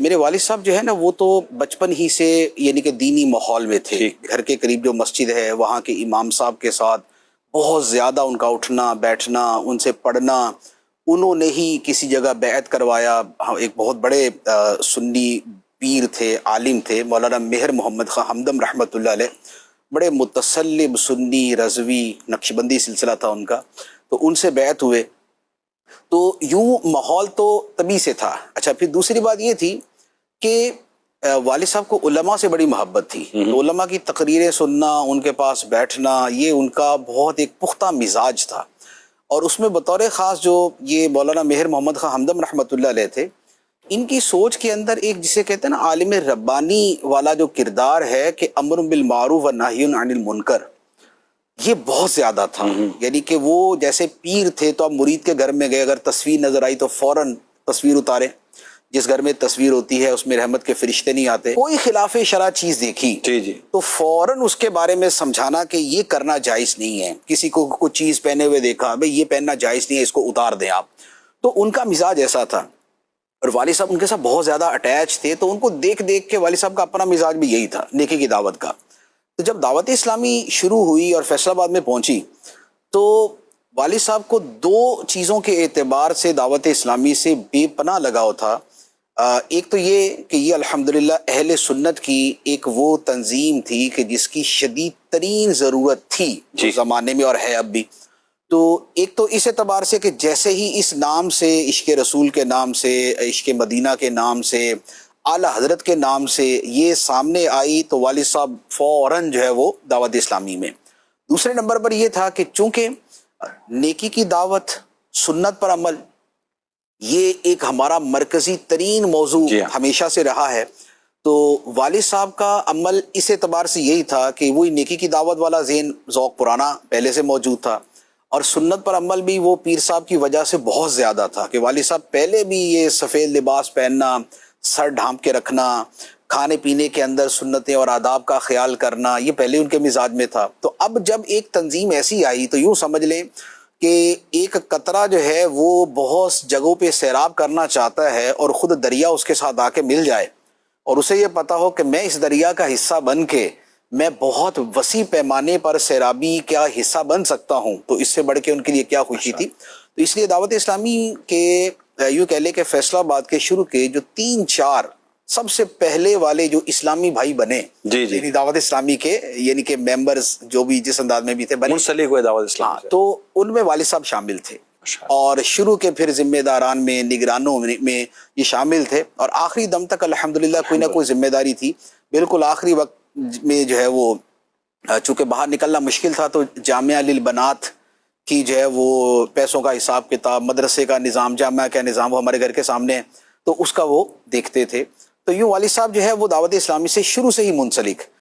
میرے والد صاحب جو ہے نا وہ تو بچپن ہی سے یعنی کہ دینی ماحول میں تھے. گھر کے قریب جو مسجد ہے وہاں کے امام صاحب کے ساتھ بہت زیادہ ان کا اٹھنا بیٹھنا، ان سے پڑھنا. انہوں نے ہی کسی جگہ بیعت کروایا. ایک بہت بڑے سنی پیر تھے، عالم تھے، مولانا مہر محمد خان ہمدم رحمۃ اللہ علیہ. بڑے متسلب سنی رضوی نقشبندی سلسلہ تھا ان کا. تو ان سے بیعت ہوئے. تو یوں ماحول تو تبھی سے تھا. اچھا، پھر دوسری بات یہ تھی کہ والد صاحب کو علماء سے بڑی محبت تھی. تو علماء کی تقریریں سننا، ان کے پاس بیٹھنا، یہ ان کا بہت ایک پختہ مزاج تھا. اور اس میں بطور خاص جو یہ مولانا مہر محمد خان ہمدم رحمۃ اللہ علیہ تھے، ان کی سوچ کے اندر ایک جسے کہتے ہیں نا عالم ربانی والا جو کردار ہے کہ امر بالمعروف و نہی عن المنکر، یہ بہت زیادہ تھا. یعنی کہ وہ جیسے پیر تھے تو اب مرید کے گھر میں گئے، اگر تصویر نظر آئی تو فوراً تصویر اتارے. جس گھر میں تصویر ہوتی ہے اس میں رحمت کے فرشتے نہیں آتے. کوئی خلاف شرع چیز دیکھی تو فوراً اس کے بارے میں سمجھانا کہ یہ کرنا جائز نہیں ہے. کسی کو کوئی چیز پہنے ہوئے دیکھا، بھئی یہ پہننا جائز نہیں ہے، اس کو اتار دیں آپ. تو ان کا مزاج ایسا تھا. اور والد صاحب ان کے ساتھ بہت زیادہ اٹیچ تھے. تو ان کو دیکھ دیکھ کے والد صاحب کا اپنا مزاج بھی یہی تھا، نیکی کی دعوت کا. تو جب دعوت اسلامی شروع ہوئی اور فیصل آباد میں پہنچی تو والد صاحب کو دو چیزوں کے اعتبار سے دعوت اسلامی سے بے پناہ لگاؤ تھا. ایک تو یہ کہ یہ الحمدللہ اہل سنت کی ایک وہ تنظیم تھی کہ جس کی شدید ترین ضرورت تھی اس زمانے میں اور ہے اب بھی. تو ایک تو اس اعتبار سے کہ جیسے ہی اس نام سے، عشق رسول کے نام سے، عشق مدینہ کے نام سے، اعلیٰ حضرت کے نام سے یہ سامنے آئی تو والد صاحب فوراً جو ہے وہ دعوت اسلامی میں. دوسرے نمبر پر یہ تھا کہ چونکہ نیکی کی دعوت، سنت پر عمل، یہ ایک ہمارا مرکزی ترین موضوع ہمیشہ سے رہا ہے. تو والد صاحب کا عمل اس اعتبار سے یہی تھا کہ وہی نیکی کی دعوت والا ذہن ذوق پرانا پہلے سے موجود تھا، اور سنت پر عمل بھی وہ پیر صاحب کی وجہ سے بہت زیادہ تھا کہ والد صاحب پہلے بھی یہ سفید لباس پہننا، سر ڈھانپ کے رکھنا، کھانے پینے کے اندر سنتیں اور آداب کا خیال کرنا، یہ پہلے ان کے مزاج میں تھا. تو اب جب ایک تنظیم ایسی آئی تو یوں سمجھ لیں کہ ایک قطرہ جو ہے وہ بہت جگہوں پہ سیراب کرنا چاہتا ہے اور خود دریا اس کے ساتھ آ کے مل جائے اور اسے یہ پتا ہو کہ میں اس دریا کا حصہ بن کے میں بہت وسیع پیمانے پر سیرابی کا حصہ بن سکتا ہوں، تو اس سے بڑھ کے ان کے لیے کیا خوشی تھی. تو اس لیے دعوت اسلامی کے یوں کہہ لے کہ فیصل آباد کے شروع کے جو 3-4 سب سے پہلے والے جو اسلامی بھائی بنے یعنی دعوت اسلامی کے، یعنی کہ ممبرز جو بھی جس انداز میں بھی تھے بنے، منسلک ہوئے دعوت اسلامی سے، تو ان میں والد صاحب شامل تھے. اور شروع کے پھر ذمہ داران میں، نگرانوں میں یہ شامل تھے، اور آخری دم تک الحمدللہ کوئی نہ کوئی ذمہ داری تھی. بالکل آخری وقت میں جو ہے وہ چونکہ باہر نکلنا مشکل تھا تو جامعہ للبنات کی جو ہے وہ پیسوں کا حساب کتاب، مدرسے کا نظام، جامعہ کا نظام وہ ہمارے گھر کے سامنے ہے، تو اس کا وہ دیکھتے تھے. تو یوں والد صاحب جو ہے وہ دعوت اسلامی سے شروع سے ہی منسلک